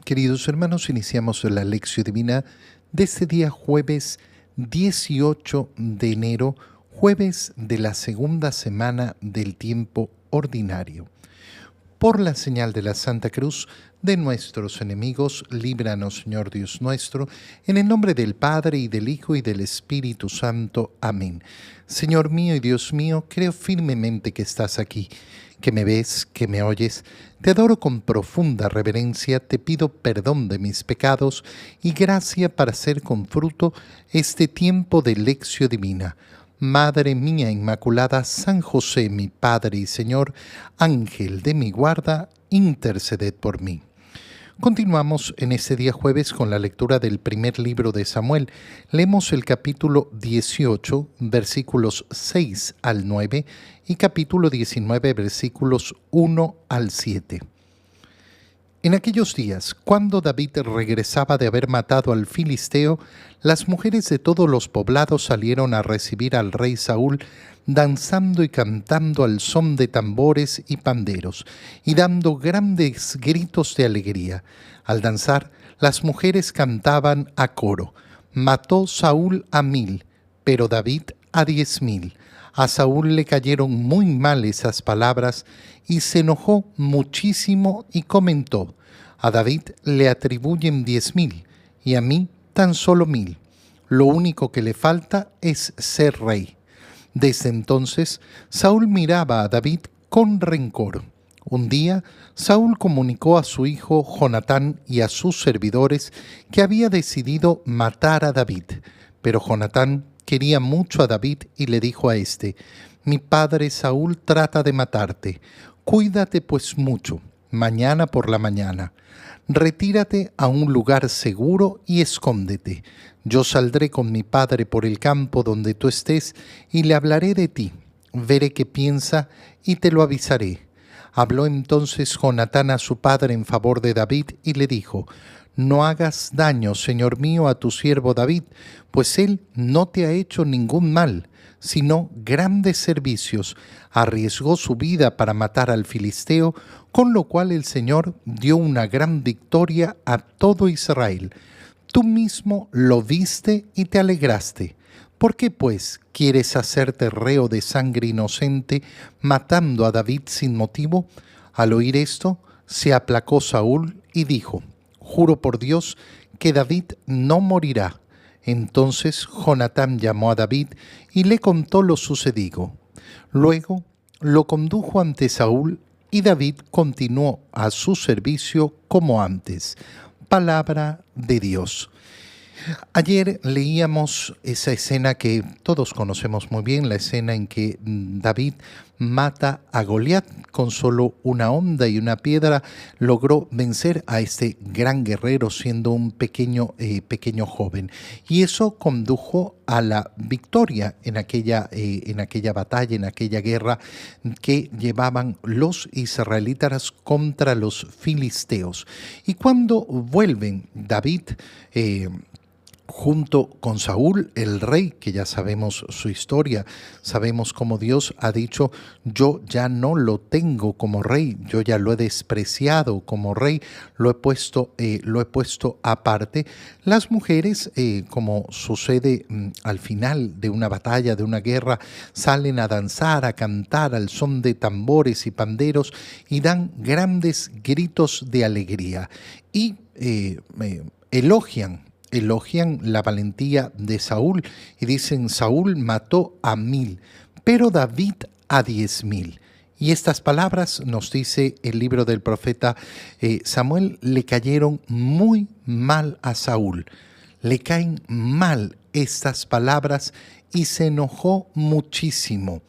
Queridos hermanos, iniciamos la lección divina de este día jueves 18 de enero, jueves de la segunda semana del tiempo ordinario. Por la señal de la Santa Cruz de nuestros enemigos, líbranos, Señor Dios nuestro, en el nombre del Padre, y del Hijo, y del Espíritu Santo. Amén. Señor mío y Dios mío, creo firmemente que estás aquí, que me ves, que me oyes. Te adoro con profunda reverencia, te pido perdón de mis pecados y gracia para hacer con fruto este tiempo de lección divina. Madre mía Inmaculada, San José, mi Padre y Señor, Ángel de mi guarda, interceded por mí. Continuamos en este día jueves con la lectura del primer libro de Samuel. Leemos el capítulo 18, versículos 6 al 9 y capítulo 19, versículos 1 al 7. En aquellos días, cuando David regresaba de haber matado al filisteo, las mujeres de todos los poblados salieron a recibir al rey Saúl, danzando y cantando al son de tambores y panderos, y dando grandes gritos de alegría. Al danzar, las mujeres cantaban a coro: mató Saúl a 1000, pero David a 10.000. A Saúl le cayeron muy mal esas palabras y se enojó muchísimo y comentó: a David le atribuyen 10.000 y a mí tan solo 1.000. Lo único que le falta es ser rey. Desde entonces, Saúl miraba a David con rencor. Un día, Saúl comunicó a su hijo Jonatán y a sus servidores que había decidido matar a David. Pero Jonatán quería mucho a David y le dijo a éste: mi padre Saúl trata de matarte. Cuídate pues mucho, mañana por la mañana. Retírate a un lugar seguro y escóndete. Yo saldré con mi padre por el campo donde tú estés y le hablaré de ti. Veré qué piensa y te lo avisaré. Habló entonces Jonatán a su padre en favor de David y le dijo: no hagas daño, señor mío, a tu siervo David, pues él no te ha hecho ningún mal, sino grandes servicios. Arriesgó su vida para matar al filisteo, con lo cual el Señor dio una gran victoria a todo Israel. Tú mismo lo viste y te alegraste. ¿Por qué, pues, quieres hacerte reo de sangre inocente, matando a David sin motivo? Al oír esto, se aplacó Saúl y dijo: juro por Dios que David no morirá. Entonces Jonatán llamó a David y le contó lo sucedido. Luego lo condujo ante Saúl y David continuó a su servicio como antes. Palabra de Dios. Ayer leíamos esa escena que todos conocemos muy bien, la escena en que David mata a Goliat con solo una honda y una piedra. Logró vencer a este gran guerrero siendo un pequeño joven. Y eso condujo a la victoria en aquella batalla, en aquella guerra que llevaban los israelitas contra los filisteos. Y cuando vuelven David, junto con Saúl, el rey, que ya sabemos su historia, sabemos cómo Dios ha dicho: yo ya no lo tengo como rey, yo ya lo he despreciado como rey, lo he puesto aparte. Las mujeres, como sucede al final de una batalla, de una guerra, salen a danzar, a cantar al son de tambores y panderos y dan grandes gritos de alegría y elogian la valentía de Saúl y dicen: Saúl mató a 1000, pero David a 10.000. Y estas palabras, nos dice el libro del profeta Samuel, le cayeron muy mal a Saúl. Le caen mal estas palabras y se enojó muchísimo.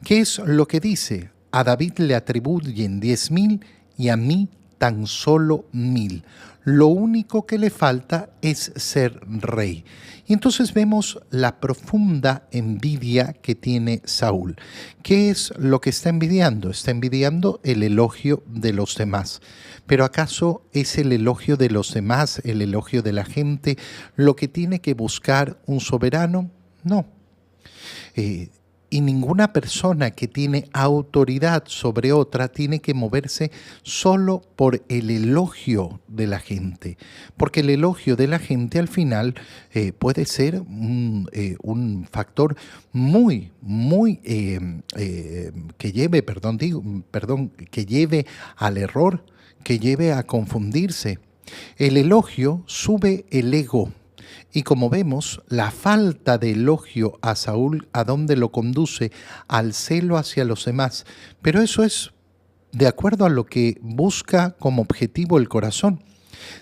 ¿Qué es lo que dice? A David le atribuyen 10.000 y a mí tan solo 1.000. Lo único que le falta es ser rey. Y entonces vemos la profunda envidia que tiene Saúl. ¿Qué es lo que está envidiando? Está envidiando el elogio de los demás. Pero ¿acaso es el elogio de los demás, el elogio de la gente, lo que tiene que buscar un soberano? No. Y ninguna persona que tiene autoridad sobre otra tiene que moverse solo por el elogio de la gente, porque el elogio de la gente al final puede ser un factor muy que lleve, que lleve al error, que lleve a confundirse. El elogio sube el ego. Y como vemos, la falta de elogio a Saúl, ¿a dónde lo conduce? Al celo hacia los demás. Pero eso es de acuerdo a lo que busca como objetivo el corazón.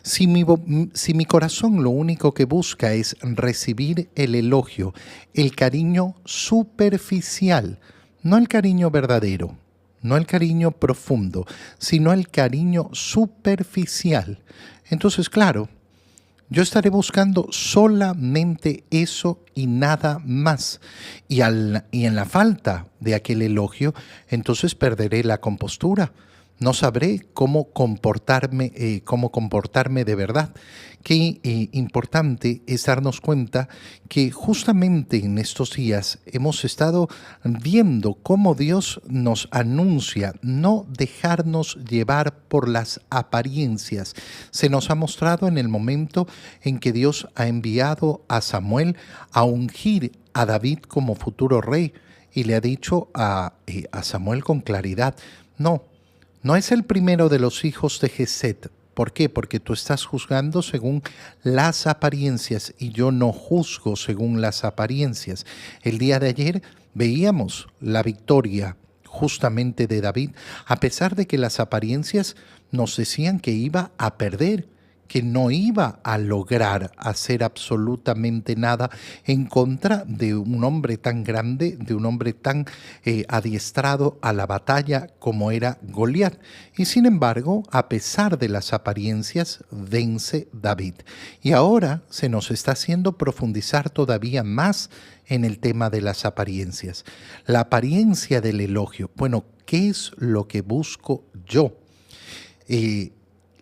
Si mi corazón lo único que busca es recibir el elogio, el cariño superficial, no el cariño verdadero, no el cariño profundo, sino el cariño superficial, entonces claro, yo estaré buscando solamente eso y nada más. Y en la falta de aquel elogio, entonces perderé la compostura. No sabré cómo comportarme de verdad. Qué importante es darnos cuenta que justamente en estos días hemos estado viendo cómo Dios nos anuncia no dejarnos llevar por las apariencias. Se nos ha mostrado en el momento en que Dios ha enviado a Samuel a ungir a David como futuro rey y le ha dicho a Samuel con claridad, no es el primero de los hijos de Jeset. ¿Por qué? Porque tú estás juzgando según las apariencias y yo no juzgo según las apariencias. El día de ayer veíamos la victoria justamente de David, a pesar de que las apariencias nos decían que iba a perder, que no iba a lograr hacer absolutamente nada en contra de un hombre tan grande, de un hombre tan adiestrado a la batalla como era Goliat. Y sin embargo, a pesar de las apariencias, vence David. Y ahora se nos está haciendo profundizar todavía más en el tema de las apariencias. La apariencia del elogio. Bueno, ¿qué es lo que busco yo?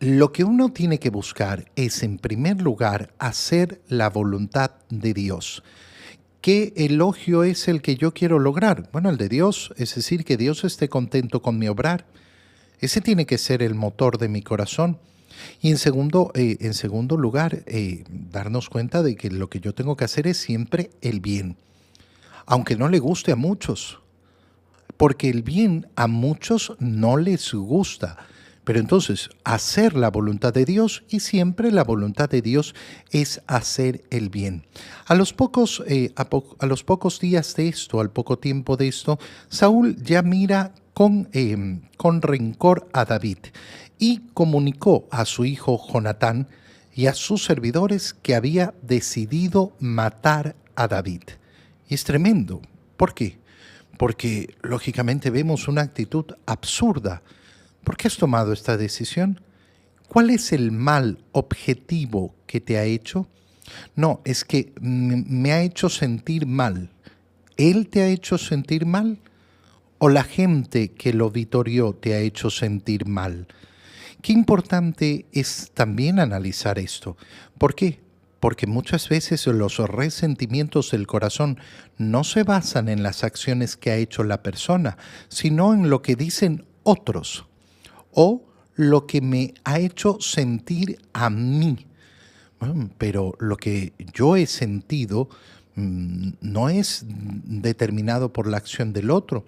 Lo que uno tiene que buscar es, en primer lugar, hacer la voluntad de Dios. ¿Qué elogio es el que yo quiero lograr? Bueno, el de Dios, es decir, que Dios esté contento con mi obrar. Ese tiene que ser el motor de mi corazón. Y en segundo lugar, darnos cuenta de que lo que yo tengo que hacer es siempre el bien, aunque no le guste a muchos, porque el bien a muchos no les gusta. Pero entonces, hacer la voluntad de Dios, y siempre la voluntad de Dios es hacer el bien. A los pocos días de esto, al poco tiempo de esto, Saúl ya mira con rencor a David y comunicó a su hijo Jonatán y a sus servidores que había decidido matar a David. Y es tremendo. ¿Por qué? Porque lógicamente vemos una actitud absurda. ¿Por qué has tomado esta decisión? ¿Cuál es el mal objetivo que te ha hecho? No, es que me ha hecho sentir mal. ¿Él te ha hecho sentir mal? ¿O la gente que lo vitorió te ha hecho sentir mal? Qué importante es también analizar esto. ¿Por qué? Porque muchas veces los resentimientos del corazón no se basan en las acciones que ha hecho la persona, sino en lo que dicen otros o lo que me ha hecho sentir a mí. Bueno, pero lo que yo he sentido no es determinado por la acción del otro.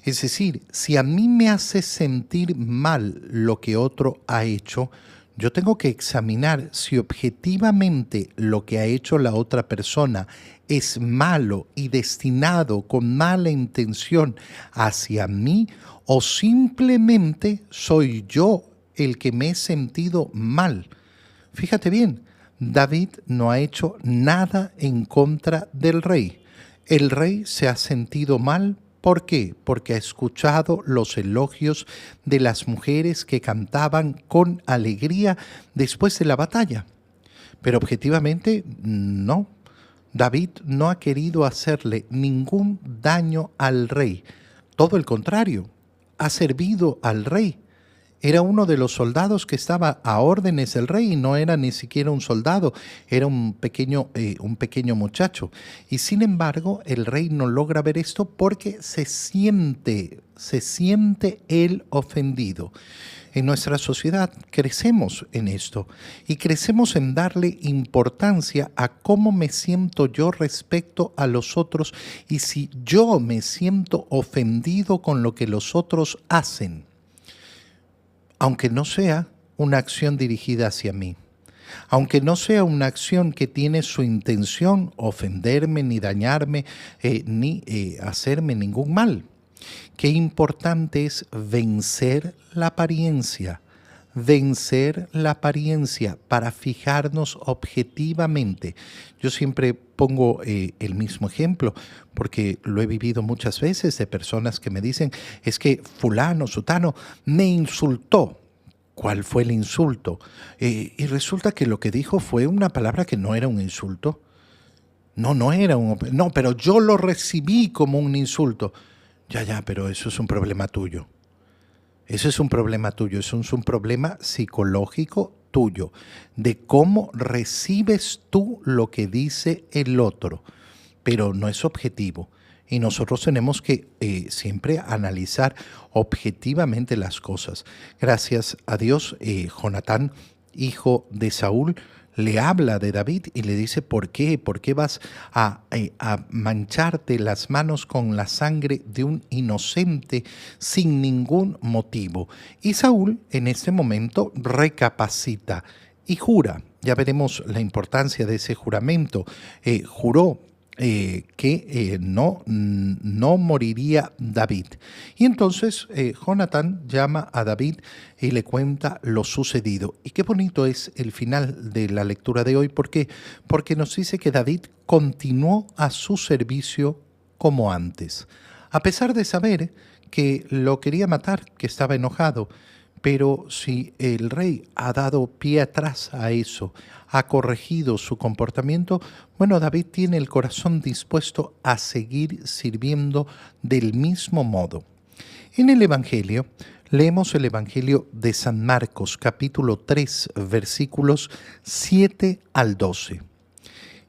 Es decir, si a mí me hace sentir mal lo que otro ha hecho, yo tengo que examinar si objetivamente lo que ha hecho la otra persona es malo y destinado con mala intención hacia mí, o simplemente soy yo el que me he sentido mal. Fíjate bien, David no ha hecho nada en contra del rey. El rey se ha sentido mal. ¿Por qué? Porque ha escuchado los elogios de las mujeres que cantaban con alegría después de la batalla. Pero objetivamente, no. David no ha querido hacerle ningún daño al rey. Todo el contrario, ha servido al rey. Era uno de los soldados que estaba a órdenes del rey y no era ni siquiera un soldado, era un pequeño muchacho. Y sin embargo, el rey no logra ver esto porque se siente él ofendido. En nuestra sociedad crecemos en esto y crecemos en darle importancia a cómo me siento yo respecto a los otros y si yo me siento ofendido con lo que los otros hacen, aunque no sea una acción dirigida hacia mí, aunque no sea una acción que tiene su intención ofenderme, ni dañarme, ni hacerme ningún mal. Qué importante es vencer la apariencia para fijarnos objetivamente. Yo siempre pongo el mismo ejemplo porque lo he vivido muchas veces de personas que me dicen, es que fulano, sutano, me insultó. ¿Cuál fue el insulto? Y resulta que lo que dijo fue una palabra que no era un insulto. No era un... No, pero yo lo recibí como un insulto. Ya, pero eso es un problema tuyo. Eso es un problema tuyo, eso es un problema psicológico tuyo, de cómo recibes tú lo que dice el otro, pero no es objetivo. Y nosotros tenemos que siempre analizar objetivamente las cosas. Gracias a Dios, Jonatán, hijo de Saúl, le habla de David y le dice, ¿por qué? ¿Por qué vas a mancharte las manos con la sangre de un inocente sin ningún motivo? Y Saúl en este momento recapacita y jura. Ya veremos la importancia de ese juramento. Juró que no moriría David. Y entonces Jonatán llama a David y le cuenta lo sucedido. Y qué bonito es el final de la lectura de hoy. ¿Por qué? Porque nos dice que David continuó a su servicio como antes. A pesar de saber que lo quería matar, que estaba enojado. Pero si el rey ha dado pie atrás a eso, ha corregido su comportamiento, bueno, David tiene el corazón dispuesto a seguir sirviendo del mismo modo. En el Evangelio, leemos el Evangelio de San Marcos, capítulo 3, versículos 7 al 12.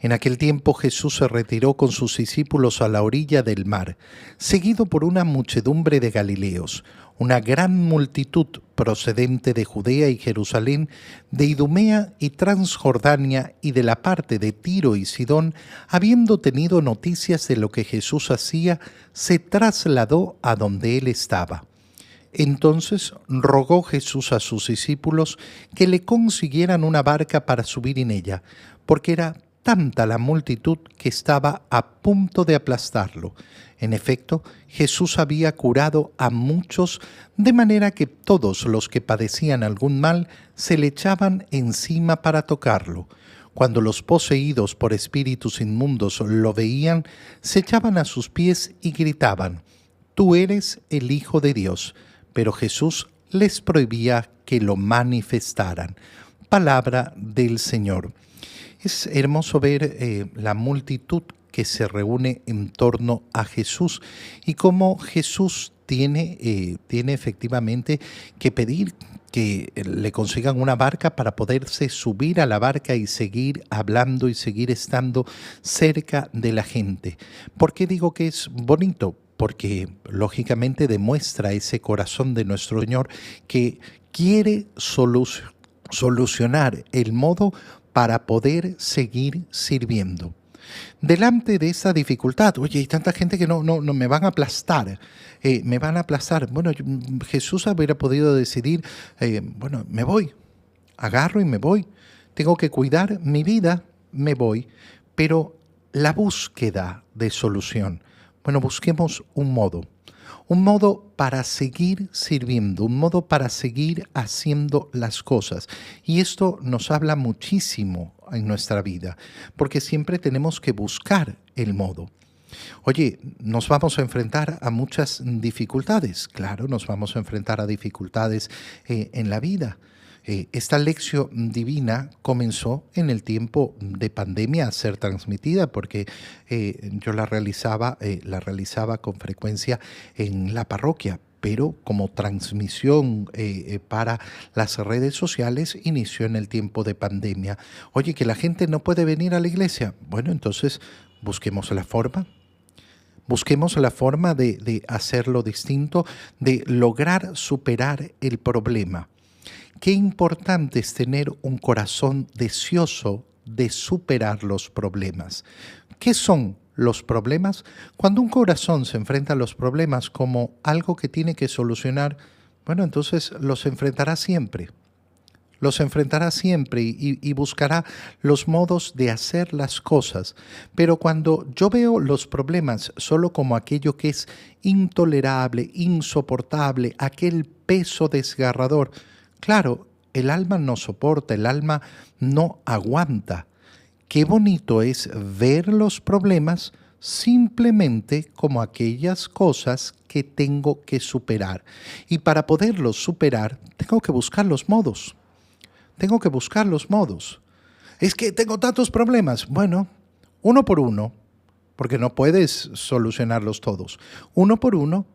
En aquel tiempo Jesús se retiró con sus discípulos a la orilla del mar, seguido por una muchedumbre de Galileos, una gran multitud procedente de Judea y Jerusalén, de Idumea y Transjordania y de la parte de Tiro y Sidón, habiendo tenido noticias de lo que Jesús hacía, se trasladó a donde él estaba. Entonces rogó Jesús a sus discípulos que le consiguieran una barca para subir en ella, porque era tanta la multitud que estaba a punto de aplastarlo. En efecto, Jesús había curado a muchos, de manera que todos los que padecían algún mal se le echaban encima para tocarlo. Cuando los poseídos por espíritus inmundos lo veían, se echaban a sus pies y gritaban, «Tú eres el Hijo de Dios». Pero Jesús les prohibía que lo manifestaran. Palabra del Señor. Es hermoso ver la multitud que se reúne en torno a Jesús y cómo Jesús tiene efectivamente que pedir que le consigan una barca para poderse subir a la barca y seguir hablando y seguir estando cerca de la gente. ¿Por qué digo que es bonito? Porque lógicamente demuestra ese corazón de nuestro Señor que quiere solucionar el modo para poder seguir sirviendo. Delante de esa dificultad, oye, hay tanta gente que no me van a aplastar, me van a aplastar. Bueno, Jesús hubiera podido decidir, bueno, me voy, agarro y me voy. Tengo que cuidar mi vida, me voy. Pero la búsqueda de solución, bueno, busquemos un modo para seguir sirviendo, un modo para seguir haciendo las cosas. Y esto nos habla muchísimo en nuestra vida, porque siempre tenemos que buscar el modo. Oye, nos vamos a enfrentar a muchas dificultades, claro, nos vamos a enfrentar a dificultades en la vida. Esta lección divina comenzó en el tiempo de pandemia a ser transmitida porque yo la realizaba con frecuencia en la parroquia, pero como transmisión para las redes sociales inició en el tiempo de pandemia. Oye, que la gente no puede venir a la iglesia. Bueno, entonces busquemos la forma. Busquemos la forma de hacerlo distinto, de lograr superar el problema. Qué importante es tener un corazón deseoso de superar los problemas. ¿Qué son los problemas? Cuando un corazón se enfrenta a los problemas como algo que tiene que solucionar, bueno, entonces los enfrentará siempre. Los enfrentará siempre y buscará los modos de hacer las cosas. Pero cuando yo veo los problemas solo como aquello que es intolerable, insoportable, aquel peso desgarrador, claro, el alma no soporta, el alma no aguanta. Qué bonito es ver los problemas simplemente como aquellas cosas que tengo que superar. Y para poderlos superar, tengo que buscar los modos. Tengo que buscar los modos. Es que tengo tantos problemas. Bueno, uno por uno, porque no puedes solucionarlos todos. Uno por uno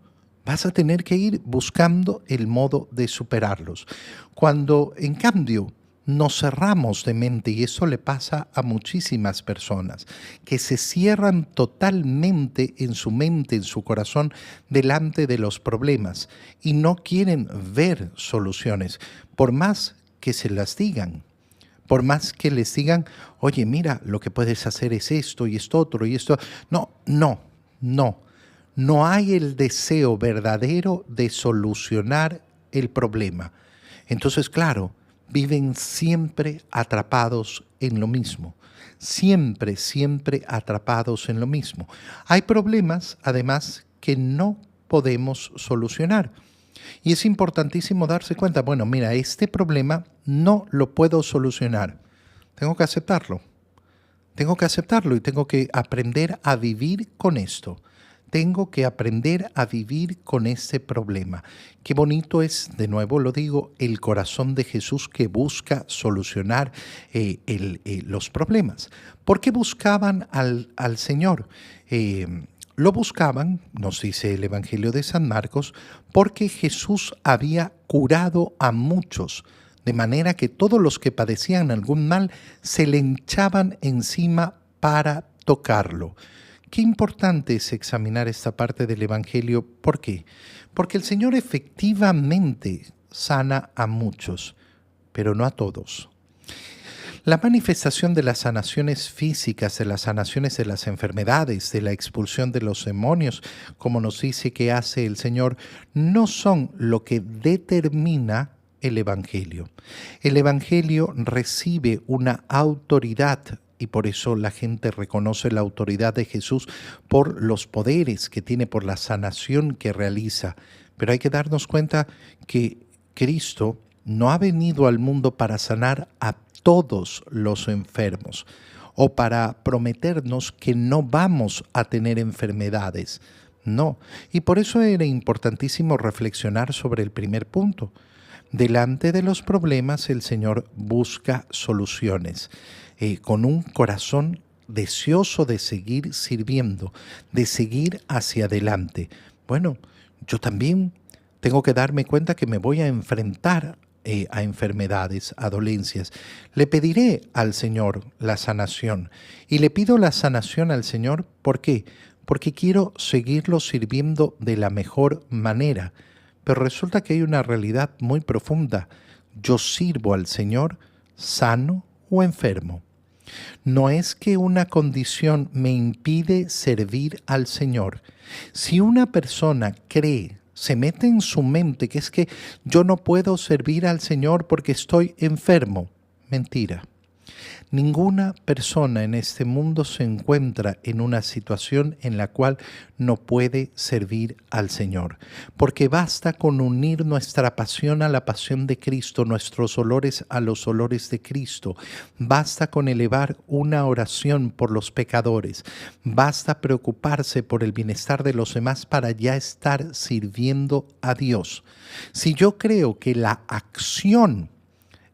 vas a tener que ir buscando el modo de superarlos. Cuando, en cambio, nos cerramos de mente, y eso le pasa a muchísimas personas, que se cierran totalmente en su mente, en su corazón, delante de los problemas y no quieren ver soluciones, por más que se las digan. Por más que les digan, oye, mira, lo que puedes hacer es esto y esto otro y esto. No. No hay el deseo verdadero de solucionar el problema. Entonces, claro, viven siempre atrapados en lo mismo. Siempre atrapados en lo mismo. Hay problemas, además, que no podemos solucionar. Y es importantísimo darse cuenta, bueno, mira, este problema no lo puedo solucionar. Tengo que aceptarlo. Tengo que aceptarlo y tengo que aprender a vivir con esto. Tengo que aprender a vivir con este problema. Qué bonito es, de nuevo lo digo, el corazón de Jesús que busca solucionar los problemas. ¿Por qué buscaban al Señor? Lo buscaban, nos dice el Evangelio de San Marcos, porque Jesús había curado a muchos, de manera que todos los que padecían algún mal se le echaban encima para tocarlo. Qué importante es examinar esta parte del Evangelio. ¿Por qué? Porque el Señor efectivamente sana a muchos, pero no a todos. La manifestación de las sanaciones físicas, de las sanaciones de las enfermedades, de la expulsión de los demonios, como nos dice que hace el Señor, no son lo que determina el Evangelio. El Evangelio recibe una autoridad y por eso la gente reconoce la autoridad de Jesús por los poderes que tiene, por la sanación que realiza. Pero hay que darnos cuenta que Cristo no ha venido al mundo para sanar a todos los enfermos o para prometernos que no vamos a tener enfermedades. No, y por eso era importantísimo reflexionar sobre el primer punto. Delante de los problemas el Señor busca soluciones, con un corazón deseoso de seguir sirviendo, de seguir hacia adelante. Bueno, yo también tengo que darme cuenta que me voy a enfrentar a enfermedades, a dolencias. Le pediré al Señor la sanación y le pido la sanación al Señor. ¿Por qué? Porque quiero seguirlo sirviendo de la mejor manera. Pero resulta que hay una realidad muy profunda. Yo sirvo al Señor sano o enfermo. No es que una condición me impide servir al Señor. Si una persona cree, se mete en su mente que es que yo no puedo servir al Señor porque estoy enfermo, mentira. Ninguna persona en este mundo se encuentra en una situación en la cual no puede servir al Señor, porque basta con unir nuestra pasión a la pasión de Cristo, nuestros olores a los olores de Cristo, basta con elevar una oración por los pecadores, basta preocuparse por el bienestar de los demás para ya estar sirviendo a Dios. Si yo creo que la acción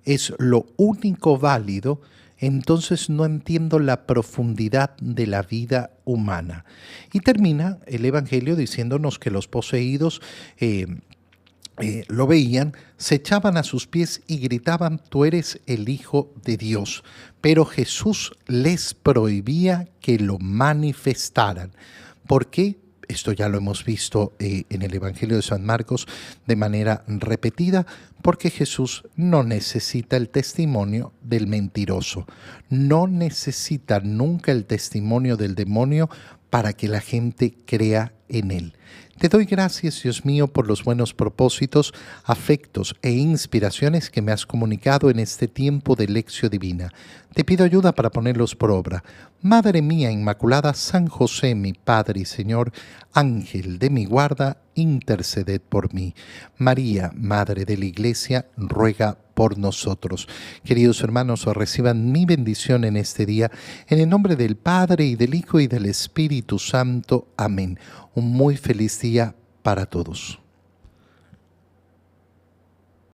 es lo único válido, entonces no entiendo la profundidad de la vida humana. Y termina el Evangelio diciéndonos que los poseídos lo veían, se echaban a sus pies y gritaban: tú eres el Hijo de Dios. Pero Jesús les prohibía que lo manifestaran. ¿Por qué? Esto ya lo hemos visto en el Evangelio de San Marcos de manera repetida, porque Jesús no necesita el testimonio del mentiroso, no necesita nunca el testimonio del demonio para que la gente crea en él. Te doy gracias, Dios mío, por los buenos propósitos, afectos e inspiraciones que me has comunicado en este tiempo de lección divina. Te pido ayuda para ponerlos por obra. Madre mía Inmaculada, San José, mi Padre y Señor, Ángel de mi guarda, interceded por mí. María, Madre de la Iglesia, ruega por nosotros. Queridos hermanos, reciban mi bendición en este día, en el nombre del Padre, y del Hijo, y del Espíritu Santo. Amén. Un muy feliz día para todos.